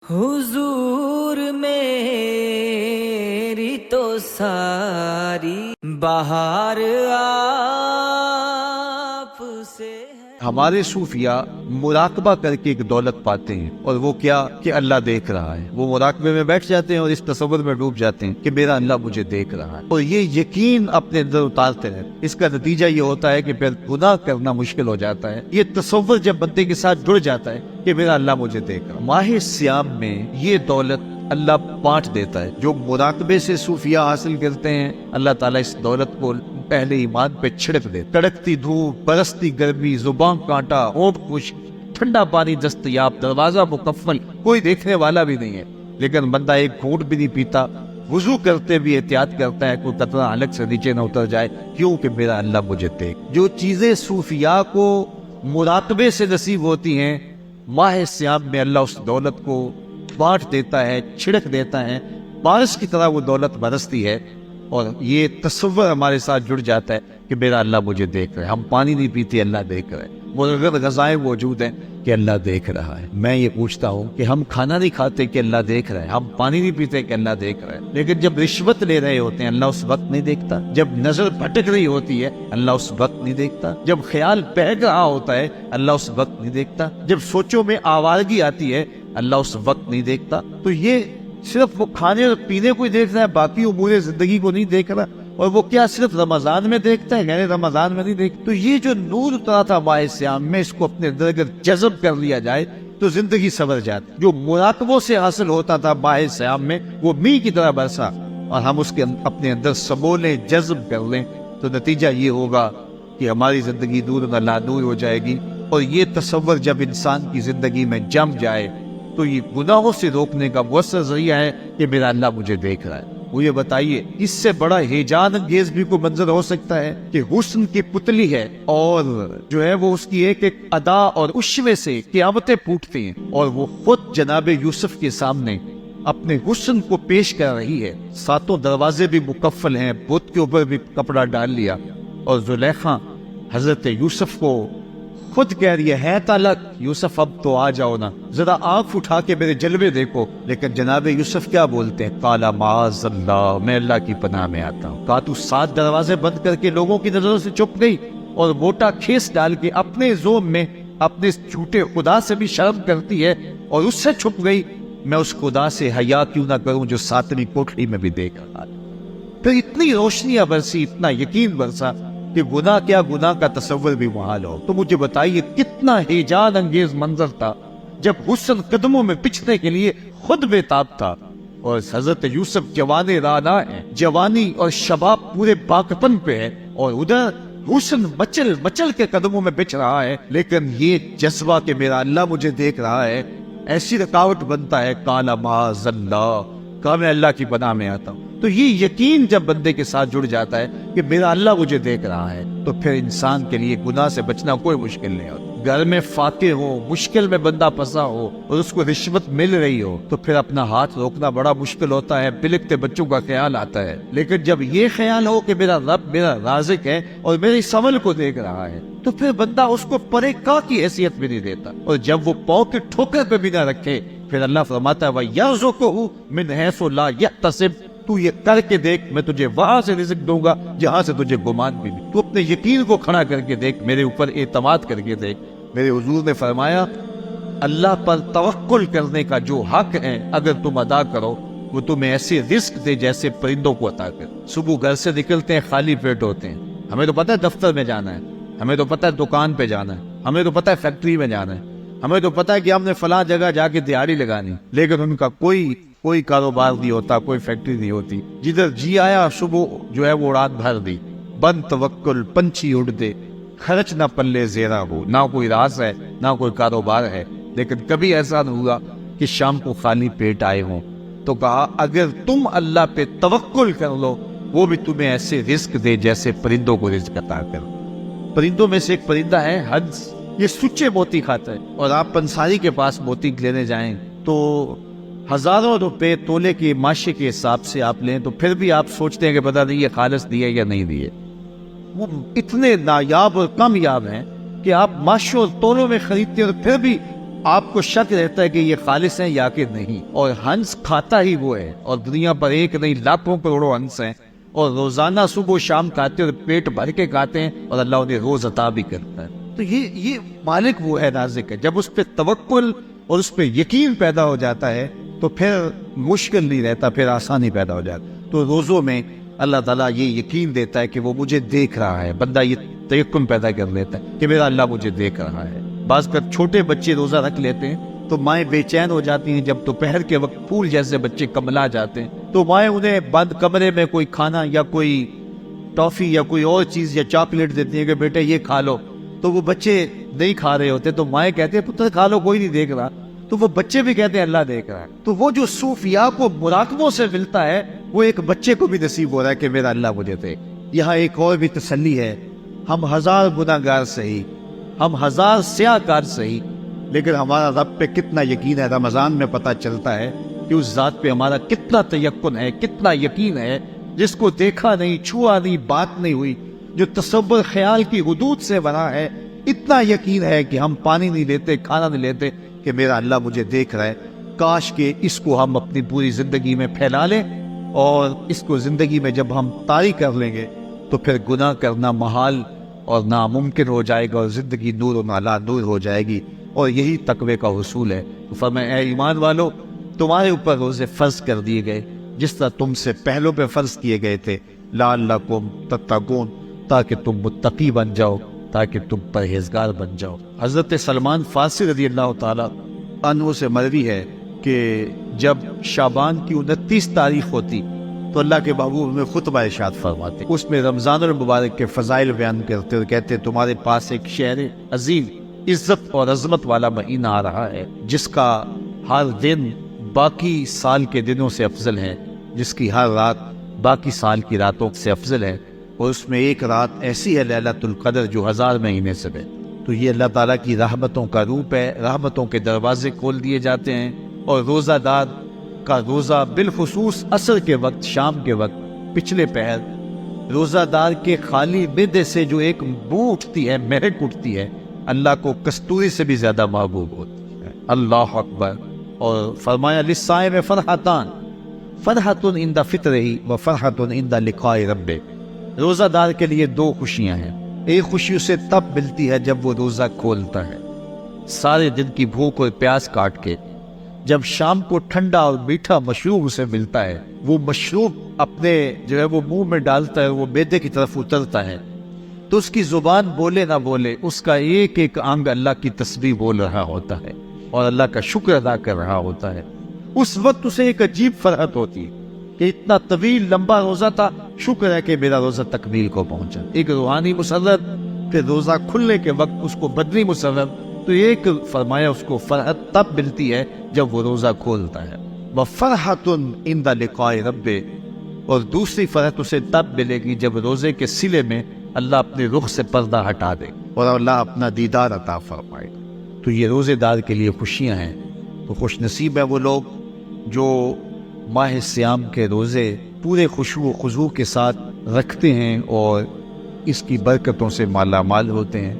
हुजूर मेरी तो सारी बहार आपसे है। हमारे सूफिया मुराकबा करके एक दौलत पाते हैं, और वो क्या कि अल्लाह देख रहा है। वो मुराकबे में बैठ जाते हैं और इस तसव्वुर में डूब जाते हैं कि मेरा अल्लाह मुझे देख रहा है, और ये यकीन अपने अंदर उतारते हैं। इसका नतीजा ये होता है कि फिर गुनाह करना मुश्किल हो जाता है। ये तसव्वुर जब बंदे के साथ जुड़ जाता है कि मेरा अल्लाह मुझे देख रहा है, माह सियाम में ये दौलत अल्लाह बांट देता है। जो मुराकबे से सूफिया हासिल करते हैं, अल्लाह ताला इस दौलत को पहले ईमान पे छिड़क दे। कड़कती धूप, बरसती गर्मी, जुबान कांटा, होंठ खुश्क, ठंडा पानी दस्तयाब, दरवाजा मुकफ्फल, कोई देखने वाला भी नहीं है, लेकिन बंदा एक घूंट भी नहीं पीता। वुजू करते भी एहतियात करता है कोई कतरा अलग से नीचे न उतर जाए, क्योंकि मेरा अल्लाह मुझे देख। जो चीजें सूफिया को मुराकबे से नसीब होती हैं, माह सियाम में अल्लाह उस दौलत को बांट देता है, छिड़क देता है। बारिश की तरह वो दौलत बरसती है, और ये तसव्वुर हमारे साथ जुड़ जाता है कि मेरा अल्लाह मुझे देख रहा है। हम पानी नहीं पीते, अल्लाह देख रहा है। मुर्गद गज़ाएं मौजूद हैं कि अल्लाह देख रहा है। मैं ये पूछता हूँ कि हम खाना नहीं खाते कि अल्लाह देख रहा है, हम पानी नहीं पीते कि अल्लाह देख रहा है, लेकिन जब रिश्वत ले रहे होते हैं अल्लाह उस वक्त नहीं देखता। जब नजर भटक रही होती है अल्लाह उस वक्त नहीं देखता। जब ख्याल बहक रहा होता है अल्लाह उस वक्त नहीं देखता। जब सोचों में आवारगी आती है अल्लाह उस वक्त नहीं देखता। तो ये सिर्फ वो खाने और पीने को ही देख रहा है, बाकी उमूर जिंदगी को नहीं देख रहा। और वो क्या सिर्फ रमजान में देखता है, गैर रमजान में नहीं देखता। तो ये जो नूर उतरा था माह सियाम में, इसको अपने अंदर अगर जज़ब कर लिया जाए तो जिंदगी संवर जाती। जो मुराकबों से हासिल होता था माह सियाम में, वो मींह की तरह बरसा, और हम उसके अपने अंदर समोले जज़ब कर लें तो नतीजा ये होगा कि हमारी जिंदगी नूर न लानूर हो जाएगी। और ये तसव्वुर जब इंसान की जिंदगी में जम जाए तो ये गुनाहों से रोकने का मुअस्सर ज़रिया है कि मेरा अल्लाह मुझे देख रहा है। मुझे बताइए, इससे बड़ा हेजान अंगेज भी कोई मंजर हो सकता है कि हुस्न की पुतली है, और जो है वो उसकी एक एक अदा और उश्वे से क़यामतें फूटती हैं, और वो खुद जनाब यूसुफ के सामने अपने हुस्न को पेश कर रही है। सातों दरवाजे भी मुकफ्फल हैं, बुत के ऊपर भी कपड़ा डाल लिया, और जुलेखा हजरत यूसुफ को खुद कह रही है तालक, यूसुफ अब तो आ जाओ ना, जरा आंख उठा के मेरे जलवे देखो। लेकिन जनाब यूसुफ क्या बोलते हैं? काला माज़अल्लाह, मैं अल्लाह की पनाह में आता हूँ। कहा तू 7 दरवाजे बंद करके लोगों की नजरों से छुप गई, और मोटा खेस डाल के अपने जोम में अपने झूठे खुदा से भी शर्म करती है और उससे छुप गई। मैं उस खुदा से हया क्यों ना करूं जो 7वीं कोठरी में भी देख रहा। फिर इतनी रोशनियां बरसी, इतना यकीन बरसा कि गुनाह क्या, गुनाह का तसव्वुर भी मुहाल हो। तो मुझे बताइए कितना हेजान अंगेज मंजर था जब हुस्न कदमों में पिछने के लिए खुद बेताब था, और हजरत यूसुफ जवाने राना है, जवानी और शबाब पूरे बाकपन पे है, और उधर हुस्न मचल मचल के कदमों में बिछ रहा है। लेकिन ये जज्बा कि मेरा अल्लाह मुझे देख रहा है, ऐसी रुकावट बनता है काला माज़अल्लाह, कहा मैं अल्लाह की पनाह में आता हूँ। तो ये यकीन जब बंदे के साथ जुड़ जाता है कि मेरा अल्लाह मुझे देख रहा है, तो फिर इंसान के लिए गुनाह से बचना कोई मुश्किल नहीं होता। घर में फाके हो, मुश्किल में बंदा फंसा हो और उसको रिश्वत मिल रही हो, तो फिर अपना हाथ रोकना बड़ा मुश्किल होता है। बिलकते बच्चों का ख्याल आता है। लेकिन जब ये ख्याल हो कि मेरा रब मेरा राज़िक है और मेरे समल को देख रहा है, तो फिर बंदा उसको परे का की हैसियत भी नहीं देता। और जब वो पाँव के ठोकर पे भी ना रखे, फिर अल्लाह फरमाता है वयर्ज़ुक़हु मिन हैसु ला यहतसिब, तू ये करके देख, मैं तुझे वहां से रिज़्क़ दूंगा जहां से तुझे गुमान भी नहीं। तू अपने यकीन को खड़ा करके देख, मेरे ऊपर एतमाद करके देख। मेरे हुजूर ने फरमाया अल्लाह पर तवक्कुल करने का जो हक है अगर तुम अदा करो, वो तुम्हें ऐसे रिज़्क़ दे जैसे परिंदों को अता कर। सुबह घर से निकलते हैं, खाली पेट होते हैं। हमें तो पता है दफ्तर में जाना है, हमें तो पता है दुकान पे जाना है, हमें तो पता है फैक्ट्री में जाना है, हमें तो पता है कि हमने फलां जगह जाके दिहाड़ी लगानी, लेकिन उनका कोई कारोबार नहीं होता, कोई फैक्ट्री नहीं होती। जिधर जी आया सुबह जो है वो रात भर दी। बन तवक्कुल पंछी उड़ दे, खर्च ना पल्ले ज़ेरा हो, ना कोई राज है ना कोई कारोबार है, लेकिन कभी ऐसा नहीं हुआ कि शाम को खाली पेट आए हों। तो कहा अगर तुम अल्लाह पे तवक्कुल कर लो, वो भी तुम्हें ऐसे रिज़्क़ दे जैसे परिंदों को रिज़्क़ अता कर। परिंदों में से एक परिंदा है हंस, ये सुच्चे मोती खाता है, और आप पंसारी के पास मोती लेने जाएं तो हजारों रुपए तोले के माशे के हिसाब से आप लें, तो फिर भी आप सोचते हैं कि पता नहीं ये खालिस दिए या नहीं दिए। वो इतने नायाब और कामयाब हैं कि आप माशों और तोलों में खरीदते हैं, और फिर भी آپ کو شک رہتا ہے کہ یہ خالص ہیں یا کہ نہیں، اور ہنس کھاتا ہی وہ ہے، اور دنیا پر ایک نہیں لاکھوں کروڑوں ہنس ہیں، اور روزانہ صبح و شام کھاتے اور پیٹ بھر کے کھاتے ہیں، اور اللہ انہیں روز عطا بھی کرتا ہے۔ تو یہ مالک وہ ہے رازق ہے۔ جب اس پہ توکل اور اس پہ یقین پیدا ہو جاتا ہے تو پھر مشکل نہیں رہتا، پھر آسانی پیدا ہو جاتا۔ تو روزوں میں اللہ تعالیٰ یہ یقین دیتا ہے کہ وہ مجھے دیکھ رہا ہے، بندہ یہ تیقن پیدا کر لیتا ہے کہ میرا اللہ مجھے دیکھ رہا ہے۔ بعض کر چھوٹے بچے روزہ رکھ لیتے ہیں تو مائیں بے چین ہو جاتی ہیں، جب دوپہر کے وقت پھول جیسے بچے کملا جاتے ہیں تو مائیں انہیں بند کمرے میں کوئی کھانا یا کوئی ٹافی یا کوئی اور چیز یا چاکلیٹ دیتی ہیں کہ بیٹے یہ کھا لو، تو وہ بچے نہیں کھا رہے ہوتے تو مائیں کہتے ہیں پتر کھا لو، کوئی نہیں دیکھ رہا، تو وہ بچے بھی کہتے ہیں اللہ دیکھ رہا ہے۔ تو وہ جو صوفیاء کو مراقبوں سے ملتا ہے وہ ایک بچے کو بھی نصیب ہو رہا ہے کہ میرا اللہ مجھے دیکھ۔ یہاں ایک اور بھی تسلی ہے، ہم ہزار گناہ گار سہی، ہم ہزار سیاہ کار سہی، لیکن ہمارا رب پہ کتنا یقین ہے رمضان میں پتہ چلتا ہے کہ اس ذات پہ ہمارا کتنا تیقن ہے، کتنا یقین ہے، جس کو دیکھا نہیں، چھوا نہیں، بات نہیں ہوئی، جو تصور خیال کی حدود سے بنا ہے، اتنا یقین ہے کہ ہم پانی نہیں لیتے، کھانا نہیں لیتے کہ میرا اللہ مجھے دیکھ رہا ہے۔ کاش کہ اس کو ہم اپنی پوری زندگی میں پھیلا لیں، اور اس کو زندگی میں جب ہم طاری کر لیں گے تو پھر گناہ کرنا محال اور ناممکن ہو جائے گا، اور زندگی نور و نالا نور ہو جائے گی، اور یہی تقوی کا حصول ہے۔ فرمایا اے ایمان والو، تمہارے اوپر روزے فرض کر دیے گئے جس طرح تم سے پہلوں پہ فرض کیے گئے تھے، لعلکم تتقون، تاکہ تم متقی بن جاؤ، تاکہ تم پرہیزگار بن جاؤ۔ حضرت سلمان فارسی رضی اللہ تعالیٰ عنہ سے مروی ہے کہ جب شعبان کی 29 تاریخ ہوتی تو اللہ کے محبوب میں خطبہ ارشاد فرماتے، اس میں رمضان المبارک کے فضائل بیان کرتے اور کہتے تمہارے پاس ایک شہر عظیم، عزت اور عظمت والا مہینہ آ رہا ہے، جس کا ہر دن باقی سال کے دنوں سے افضل ہے، جس کی ہر رات باقی سال کی راتوں سے افضل ہے، اور اس میں ایک رات ایسی ہے لیلۃ القدر جو 1000 مہینے سے بہتر۔ تو یہ اللہ تعالیٰ کی رحمتوں کا روپ ہے، رحمتوں کے دروازے کھول دیے جاتے ہیں، اور روزہ دار کا روزہ بالخصوص عصر کے وقت، شام کے وقت، پچھلے پہر، روزہ دار کے خالی معدے سے جو ایک بو اٹھتی ہے، مہک اٹھتی ہے، اللہ کو کستوری سے بھی زیادہ محبوب ہوتی ہے۔ اللہ اکبر۔ اور فرمایا للصائم فرحتان، فرحۃ عند فطرہ و فرحۃ عند لقاء ربہ، روزہ دار کے لیے 2 خوشیاں ہیں۔ ایک خوشی اسے تب ملتی ہے جب وہ روزہ کھولتا ہے، سارے دن کی بھوک اور پیاس کاٹ کے، جب شام کو ٹھنڈا اور میٹھا مشروب اسے ملتا ہے، وہ مشروب اپنے جو ہے وہ منہ میں ڈالتا ہے، وہ معدے کی طرف اترتا ہے، تو اس کی زبان بولے نہ بولے اس کا ایک ایک انگ اللہ کی تسبیح بول رہا ہوتا ہے اور اللہ کا شکر ادا کر رہا ہوتا ہے۔ اس وقت اسے ایک عجیب فرحت ہوتی ہے کہ اتنا طویل لمبا روزہ تھا، شکر ہے کہ میرا روزہ تکمیل کو پہنچا۔ ایک روحانی مسرت، پھر روزہ کھلنے کے وقت اس کو بدنی مسرت، تو ایک فرمایا اس کو فرحت تب ملتی ہے جب وہ روزہ کھولتا ہے، وَفَرْحَةٌ عِنْدَ لِقَاءِ رَبِّهِ، اور دوسری فرحت اسے تب ملے گی جب روزے کے سلے میں اللہ اپنے رخ سے پردہ ہٹا دے اور اللہ اپنا دیدار عطا فرمائے۔ تو یہ روزے دار کے لیے خوشیاں ہیں۔ تو خوش نصیب ہے وہ لوگ جو ماہ صیام کے روزے پورے خشوع و خضوع کے ساتھ رکھتے ہیں اور اس کی برکتوں سے مالا مال ہوتے ہیں۔